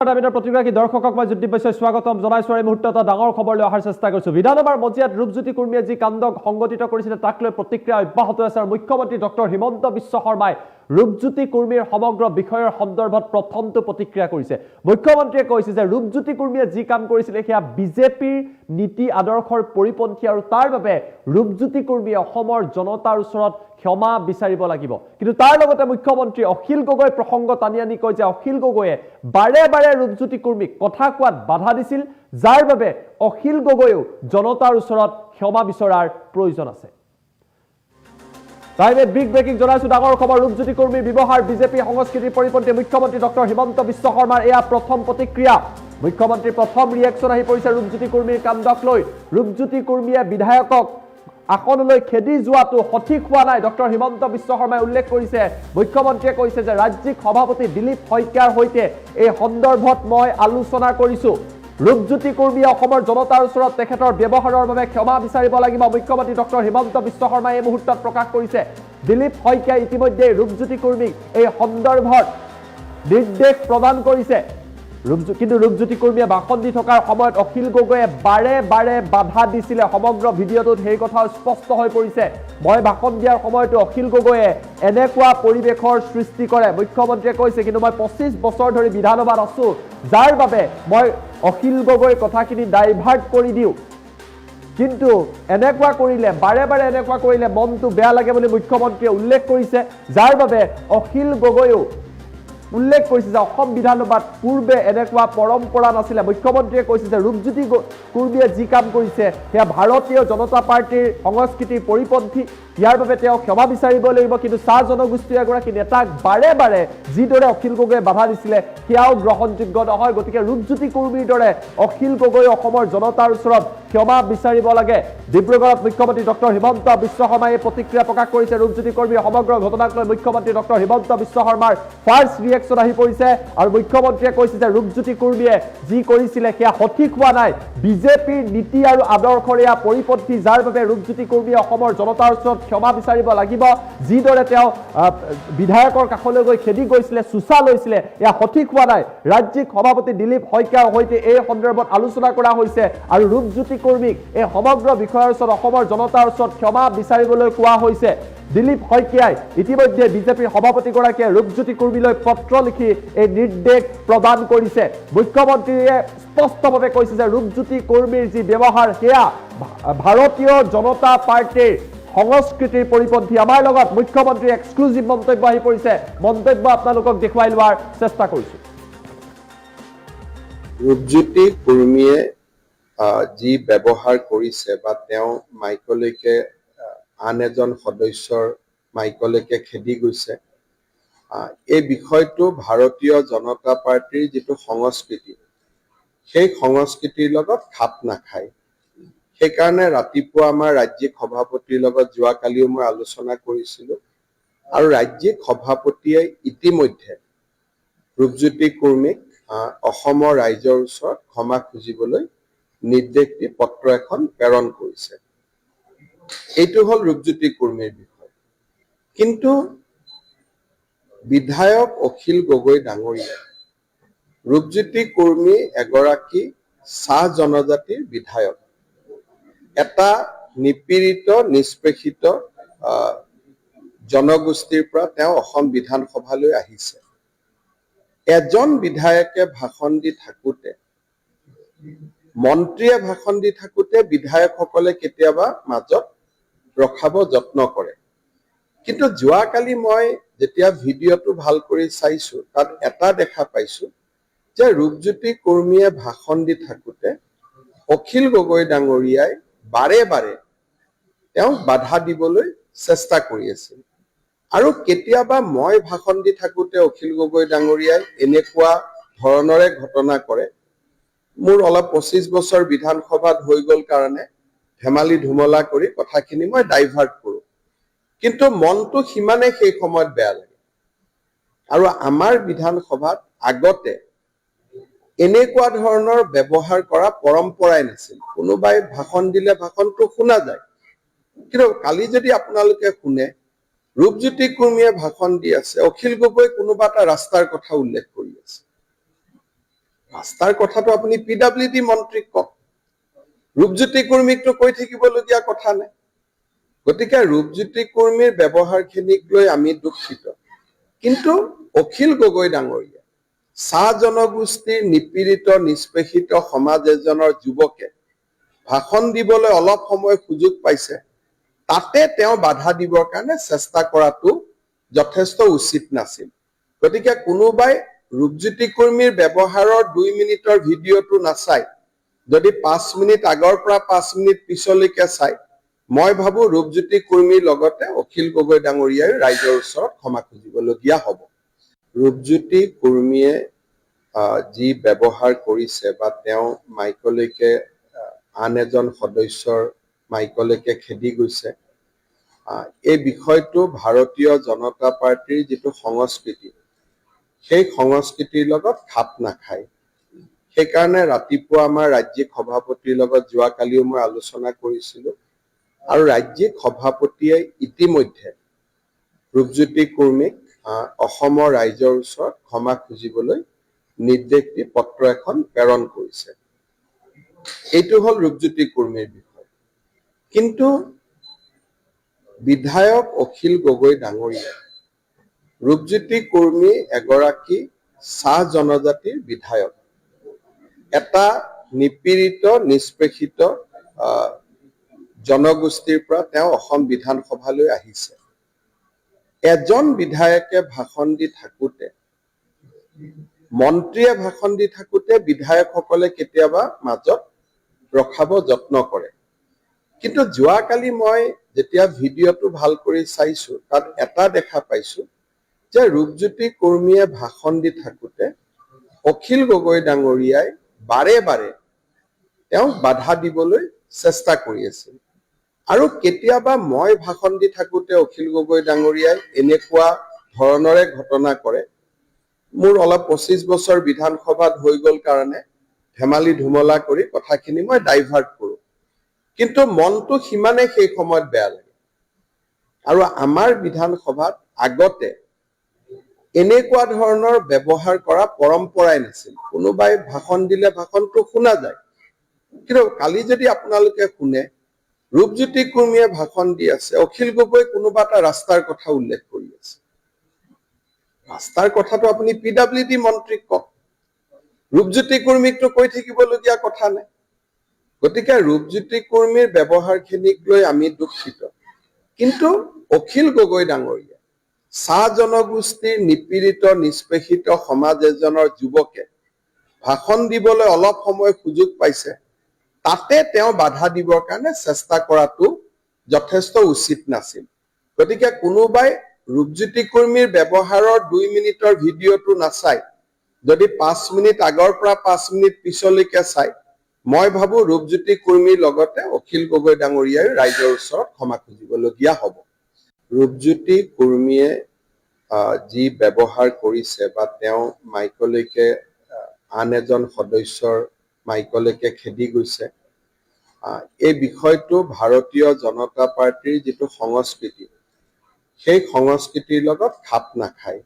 প্ৰতিগৰাকী দৰ্শকক মই জ্যোতি বৈশ্যই স্বাগতম জনাইছো। এই মুহূৰ্তত এটা ডাঙৰ খবৰ লৈ অহাৰ চেষ্টা কৰিছো। বিধানসভাৰ মজিয়াত ৰূপজ্যোতি কুৰ্মীয়ে যি কাণ্ড সংগঠিত কৰিছিলে তাক লৈ প্ৰতিক্ৰিয়া অব্যাহত আছে আৰু মুখ্যমন্ত্ৰী ডক্টৰ হিমন্ত বিশ্ব শৰ্মাই ৰূপজ্যোতি কুৰ্মীৰ সমগ্ৰ বিষয়ৰ সন্দৰ্ভত প্ৰথমটো প্ৰতিক্ৰিয়া কৰিছে। মুখ্যমন্ত্ৰীয়ে কৈছে যে ৰূপজ্যোতি কুৰ্মীয়ে যি কাম কৰিছিলে সেয়া বিজেপিৰ নীতি আদৰ্শৰ পৰিপন্থী আৰু তাৰ বাবে ৰূপজ্যোতি কুৰ্মীয়ে অসমৰ জনতাৰ ওচৰত ক্ষমা বিচাৰিব লাগিব। কিন্তু তাৰ লগতে মুখ্যমন্ত্ৰী অখিল গগৈ প্ৰসংগ টানি আনি কয় যে অখিল গগৈয়ে বাৰে বাৰে ৰূপজ্যোতি কুৰ্মীক কথা কোৱাত বাধা দিছিল, যাৰ বাবে অখিল গগৈও জনতাৰ ওচৰত ক্ষমা বিচৰাৰ প্ৰয়োজন আছে। টাইমে বিগ ব্ৰেকিং জনাইছো, ডাঙৰ খবৰ। ৰূপজ্যোতি কুৰ্মীৰ ব্যৱহাৰ বিজেপি সংস্কৃতিৰ পৰিপন্থী। মুখ্যমন্ত্ৰী ডক্টৰ হিমন্ত বিশ্ব শৰ্মাৰ এয়া প্ৰথম প্ৰতিক্ৰিয়া। মুখ্যমন্ত্ৰীৰ প্ৰথম ৰিয়েকশ্যন আহি পৰিছে ৰূপজ্যোতি কুৰ্মীৰ কাণ্ডক লৈ। ৰূপজ্যোতি কুৰ্মীয়ে বিধায়কক আসনলৈ খেদি যোৱাটো সঠিক হোৱা নাই ডক্টৰ হিমন্ত বিশ্ব শৰ্মাই উল্লেখ কৰিছে। মুখ্যমন্ত্ৰীয়ে কৈছে যে ৰাজ্যিক সভাপতি দিলীপ শইকীয়াৰ সৈতে এই সন্দৰ্ভত মই আলোচনা কৰিছো। ৰূপজ্যোতি কুৰ্মীয়ে অসমৰ জনতাৰ ওচৰত তেখেতৰ ব্যৱহাৰৰ বাবে ক্ষমা বিচাৰিব লাগিব। মুখ্যমন্ত্ৰী ডক্টৰ হিমন্ত বিশ্ব শৰ্মাই এই মুহূৰ্তত প্ৰকাশ কৰিছে দিলীপ শইকীয়াই ইতিমধ্যে ৰূপজ্যোতি কুৰ্মীক এই সন্দৰ্ভত নিৰ্দেশ প্ৰদান কৰিছে। কিন্তু ৰূপজ্যোতি কুৰ্মীয়ে ভাষণ দি থকাৰ সময়ত অখিল গগৈয়ে বাৰে বাৰে বাধা দিছিলে। সমগ্ৰ ভিডিঅ'টোত সেই কথা স্পষ্ট হৈ পৰিছে। মই ভাষণ দিয়াৰ সময়তো অখিল গগৈয়ে এনেকুৱা পৰিৱেশৰ সৃষ্টি কৰে। মুখ্যমন্ত্ৰীয়ে কৈছে কিন্তু মই 25 বছৰ ধৰি বিধানসভাত আছো, যাৰ বাবে মই অখিল গগৈৰ কথাখিনি ডাইভাৰ্ট কৰি দিওঁ। কিন্তু এনেকুৱা কৰিলে, বাৰে বাৰে এনেকুৱা কৰিলে মনটো বেয়া লাগে বুলি মুখ্যমন্ত্ৰীয়ে উল্লেখ কৰিছে, যাৰ বাবে অখিল গগৈও উল্লেখ কৰিছে যে অসম বিধানসভাত পূৰ্বে এনেকুৱা পৰম্পৰা নাছিলে। মুখ্যমন্ত্ৰীয়ে কৈছে যে ৰূপজ্যোতি কুৰ্মীয়ে যি কাম কৰিছে সেয়া ভাৰতীয় জনতা পাৰ্টীৰ সংস্কৃতিৰ পৰিপন্থী। ইয়াৰ বাবে তেওঁ ক্ষমা বিচাৰিব লাগিব। কিন্তু চাহ জনগোষ্ঠীৰ এগৰাকী নেতাক বাৰে বাৰে যিদৰে অখিল গগৈয়ে বাধা দিছিলে সেয়াও গ্ৰহণযোগ্য নহয়। গতিকে ৰূপজ্যোতি কুৰ্মীৰ দৰে অখিল গগৈ অসমৰ জনতাৰ ওচৰত ক্ষমা বিচাৰিব লাগে। ডিব্ৰুগড়ত মুখ্যমন্ত্ৰী ডক্টৰ হিমন্ত বিশ্ব শৰ্মাই এই প্ৰতিক্ৰিয়া প্ৰকাশ কৰিছে। ৰূপজ্যোতি কুৰ্মীৰ সমগ্ৰ ঘটনাক লৈ মুখ্যমন্ত্ৰী ডক্টৰ হিমন্ত বিশ্ব শৰ্মাৰ ফাৰ্ষ্ট ৰিয়েকশ্যন আহি পৰিছে আৰু মুখ্যমন্ত্ৰীয়ে কৈছে যে ৰূপজ্যোতি কুৰ্মীয়ে যি কৰিছিলে সেয়া সঠিক হোৱা নাই। বিজেপিৰ নীতি আৰু আদৰ্শৰ এয়া পৰিপন্থী, যাৰ বাবে ৰূপজ্যোতি কুৰ্মীয়ে অসমৰ জনতাৰ ওচৰত ক্ষমা বিচাৰিব লাগিব। যিদৰে তেওঁ বিধায়কৰ কাষলৈ গৈ খেদি গৈছিলে, চোচা লৈছিলে, এয়া সঠিক হোৱা নাই। ৰাজ্যিক সভাপতি দিলীপ শইকীয়াৰ সৈতে এই সন্দৰ্ভত আলোচনা কৰা হৈছে আৰু ৰূপজ্যোতি কুৰ্মীক এই সমগ্ৰ বিষয়ৰ ওচৰত অসমৰ জনতাৰ ওচৰত ক্ষমা বিচাৰিবলৈ কোৱা হৈছে। দিলীপ শইকীয়াই ইতিমধ্যে বিজেপিৰ সভাপতিগৰাকীয়ে ৰূপজ্যোতি কুৰ্মীলৈ পত্ৰ লিখি এই নিৰ্দেশ প্ৰদান কৰিছে। মুখ্যমন্ত্ৰীয়ে স্পষ্টভাৱে কৈছে যে ৰূপজ্যোতি কুৰ্মীৰ যি ব্যৱহাৰ সেয়া ভাৰতীয় জনতা পাৰ্টীৰ সংস্কৃতিৰ পৰিপন্থী। আমাৰ লগত মুখ্যমন্ত্ৰীৰ এক্সক্লুজিভ মন্তব্য আহি পৰিছে। মন্তব্য আপোনালোকক দেখুৱাই লোৱাৰ চেষ্টা কৰিছো। ৰূপজ্যোতি কুৰ্মীয়ে যি ব্যৱহাৰ কৰিছে বা তেওঁ মাইকলৈকে আন এজন সদস্যৰ মাইকলৈকে খেদি গৈছে, এই বিষয়টো ভাৰতীয় জনতা পাৰ্টীৰ যিটো সংস্কৃতি সেই সংস্কৃতিৰ লগত খাপ নাখায়। সেইকাৰণে ৰাতিপুৱা আমাৰ ৰাজ্যিক সভাপতিৰ লগত যোৱাকালিও মই আলোচনা কৰিছিলো আৰু ৰাজ্যিক সভাপতিয়ে ইতিমধ্যে ৰূপজ্যোতি কুৰ্মীক অসমৰ ৰাইজৰ ওচৰত ক্ষমা খুজিবলৈ নিৰ্দেশ দি পত্ৰ এখন প্ৰেৰণ কৰিছে। এইটো হ'ল ৰূপজ্যোতি কুৰ্মীৰ বিষয়। কিন্তু বিধায়ক অখিল গগৈ ডাঙৰীয়া, ৰূপজ্যোতি কুৰ্মী এগৰাকী চাহ জনজাতিৰ বিধায়ক, এটা নিপীড়িত নিষ্পেষিত জনগোষ্ঠীৰ পৰা তেওঁ অসম বিধানসভালৈ আহিছে। এজন বিধায়কে ভাষণ দি থাকোতে, মন্ত্ৰীয়ে ভাষণ দি থাকোতে বিধায়কসকলে কেতিয়াবা মাজত ৰখাব যত্ন কৰে। কিন্তু যোৱাকালি মই যেতিয়া ভিডিঅ'টো ভাল কৰি চাইছো তাত এটা দেখা পাইছো যে ৰূপজ্যোতি কুৰ্মীয়ে ভাষণ দি থাকোতে অখিল গগৈ ডাঙৰীয়াই বাৰে বাৰে তেওঁক বাধা দিবলৈ চেষ্টা কৰি আছিল। আৰু কেতিয়াবা মই ভাষণ দি থাকোতে অখিল গগৈ ডাঙৰীয়াই এনেকুৱা ধৰণৰে ঘটনা কৰে। মোৰ অলপ 25 বছৰ বিধানসভাত হৈ গ'ল কাৰণে ধেমালি ধুমলা কৰি কথাখিনি মই ডাইভাৰ্ট কৰো, কিন্তু মনটো সিমানে সেই সময়ত বেয়া লাগে। আৰু আমাৰ বিধানসভাত আগতে এনেকুৱা ধৰণৰ ব্যৱহাৰ কৰা পৰম্পৰাই নাছিল। কোনোবাই ভাষণ দিলে ভাষণটো শুনা যায়, কিন্তু কালি যদি আপোনালোকে শুনে ৰূপজ্যোতি কুৰ্মীয়ে ভাষণ দি আছে, অখিল গগৈ কোনোবা এটা ৰাস্তাৰ কথা উল্লেখ কৰি আছে। ৰাস্তাৰ কথাটো আপুনি PWD মন্ত্ৰীক কওক, ৰূপজ্যোতি কুৰ্মীকটো কৈ থাকিবলগীয়া কথা নাই। গতিকে ৰূপজ্যোতি কুৰ্মীৰ ব্যৱহাৰখিনিক লৈ আমি দুখিত। কিন্তু অখিল গগৈ ডাঙৰীয়া চাহ জনগোষ্ঠীৰ নিপীড়িত নিষ্পেষিত সমাজ এজনৰ যুৱকে ভাষণ দিবলৈ অলপ সময় সুযোগ পাইছে, তাতে তেওঁ বাধা দিবৰ কাৰণে চেষ্টা কৰাটো যথেষ্ট উচিত নাছিল। গতিকে কোনোবাই ৰূপজ্যোতি কুৰ্মীৰ ব্যৱহাৰৰ 2 মিনিটৰ ভিডিঅ'টো নাচাই যদি 5 মিনিট আগৰ পৰা 5 মিনিট পিছলৈকে চাই, মই ভাবো ৰূপজ্যোতি কুৰ্মীৰ লগতে অখিল গগৈ ডাঙৰীয়াই ৰাইজৰ ওচৰত ক্ষমা খুজিবলগীয়া হ'ব। ৰূপজ্যোতি কুৰ্মীয়ে যি ব্যৱহাৰ কৰিছে বা তেওঁ মাইকলৈকে আন এজন সদস্যৰ মাইকলৈকে খেদি গৈছে, এই বিষয়টো ভাৰতীয় জনতা পাৰ্টিৰ যিটো সংস্কৃতি, সেই সংস্কৃতিৰ লগত খাপ নাখায়। সেইকাৰণে ৰাতিপুৱা আমাৰ ৰাজ্যিক সভাপতিৰ লগত যোৱাকালিও মই আলোচনা কৰিছিলোঁ আৰু ৰাজ্যিক সভাপতিয়ে ইতিমধ্যে ৰূপজ্যোতি কুৰ্মীক অসমৰ ৰাইজৰ ওচৰত ক্ষমা খুজিবলৈ নিৰ্দেশ দি পত্ৰ এখন প্ৰেৰণ কৰিছে। এইটো হ'ল ৰূপজ্যোতি কুৰ্মীৰ বিষয়। কিন্তু বিধায়ক অখিল গগৈ ডাঙৰীয়া ৰূপজ্যোতি কুৰ্মী এগৰাকী চাহ জনজাতিৰ বিধায়ক, এটা নিপীড়িত নিষ্পেষিত জনগোষ্ঠীৰ পৰা তেওঁ অসম বিধানসভালৈ আহিছে। এজন বিধায়কে ভাষণ দি থাকোতে, মন্ত্ৰীয়ে ভাষণ দি থাকোতে বিধায়কসকলে কেতিয়াবা মাজত ৰখাব যত্ন কৰে। কিন্তু যোৱাকালি মই যেতিয়া ভিডিঅ'টো ভাল কৰি চাইছো, তাত এটা দেখা পাইছো যে ৰূপজ্যোতি কুৰ্মীয়ে ভাষণ দি থাকোতে অখিল গগৈ ডাঙৰীয়াই বাৰে বাৰে তেওঁক বাধা দিবলৈ চেষ্টা কৰি আছিল। আৰু কেতিয়াবা মই ভাষণ দি থাকোতে অখিল গগৈ ডাঙৰীয়াই এনেকুৱা ধৰণৰে ঘটনা কৰে। মোৰ অলপ 25 বছৰ বিধানসভাত হৈ গ'ল কাৰণে ধেমালি ধুমলা কৰি কথাখিনি মই ডাইভাৰ্ট কৰোঁ, কিন্তু মনটো সিমানে সেই সময়ত বেয়া লাগে। আৰু আমাৰ বিধানসভাত আগতে এনেকুৱা ধৰণৰ ব্যৱহাৰ কৰা পৰম্পৰাই নাছিল। কোনোবাই ভাষণ দিলে ভাষণটো শুনা যায়, কিন্তু কালি যদি আপোনালোকে শুনে, ৰূপজ্যোতি কুৰ্মীয়ে ভাষণ দি আছে, অখিল গগৈ কোনোবা এটা ৰাস্তাৰ কথা উল্লেখ কৰি আছে। ৰাস্তাৰ কথাটো আপুনি PWD মন্ত্ৰীক কওক, ৰূপজ্যোতি কুৰ্মীকটো কৈ থাকিবলগীয়া কথা নাই। গতিকে ৰূপজ্যোতি কুৰ্মীৰ ব্যৱহাৰখিনিক লৈ আমি দুখিত। কিন্তু অখিল গগৈ ডাঙৰীয়া চাহ জনগোষ্ঠীৰ নিপীড়িত নিষ্পেষিত সমাজ এজনৰ যুৱকে ভাষণ দিবলৈ অলপ সময় সুযোগ পাইছে, তাতে তেওঁ বাধা দিবৰ কাৰণে চেষ্টা কৰাটো যথেষ্ট উচিত নাছিল। গতিকে কোনোবাই ৰূপজ্যোতি কুৰ্মীৰ ব্যৱহাৰৰ 2 মিনিটৰ ভিডিঅ'টো নাচাই যদি 5 মিনিট আগৰ পৰা 5 মিনিট পিছলৈকে চাই, মই ভাবো ৰূপজ্যোতি কুৰ্মীৰ লগতে অখিল গগৈ ডাঙৰীয়াই ৰাইজৰ ওচৰত ক্ষমা খুজিবলগীয়া হ'ব। ৰূপজ্যোতি কুৰ্মীয়ে যি ব্যৱহাৰ কৰিছে বা তেওঁ মাইকলৈকে আন এজন সদস্যৰ মাইকলৈকে খেদি গৈছে, এই বিষয়টো ভাৰতীয় জনতা পাৰ্টিৰ যিটো সংস্কৃতি, সেই সংস্কৃতিৰ লগত খাপ নাখায়।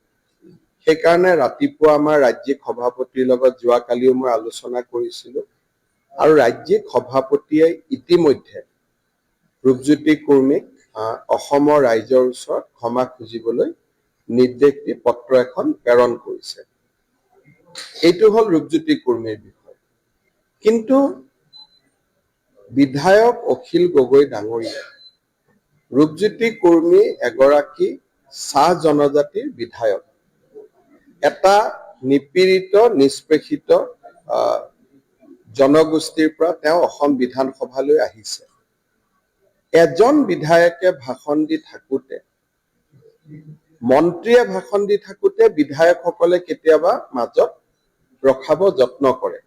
সেইকাৰণে ৰাতিপুৱা আমাৰ ৰাজ্যিক সভাপতিৰ লগত যোৱাকালিও মই আলোচনা কৰিছিলোঁ আৰু ৰাজ্যিক সভাপতিয়ে ইতিমধ্যে ৰূপজ্যোতি কুৰ্মীক অসমৰ ৰাইজৰ ওচৰত ক্ষমা খুজিবলৈ নিৰ্দেশ দি পত্ৰ এখন প্ৰেৰণ কৰিছে। এইটো হ'ল ৰূপজ্যোতি কুৰ্মীৰ বিষয়। কিন্তু বিধায়ক অখিল গগৈ ডাঙৰীয়া ৰূপজ্যোতি কুৰ্মী এগৰাকী চাহ জনজাতিৰ বিধায়ক, এটা নিপীড়িত নিষ্পেষিত জনগোষ্ঠীৰ পৰা তেওঁ অসম বিধানসভালৈ আহিছে। এজন বিধায়কে ভাষণ দি থাকোতে, মন্ত্ৰীয়ে ভাষণ দি থাকোতে বিধায়কসকলে কেতিয়াবা মাজত ৰখাব যত্ন কৰে।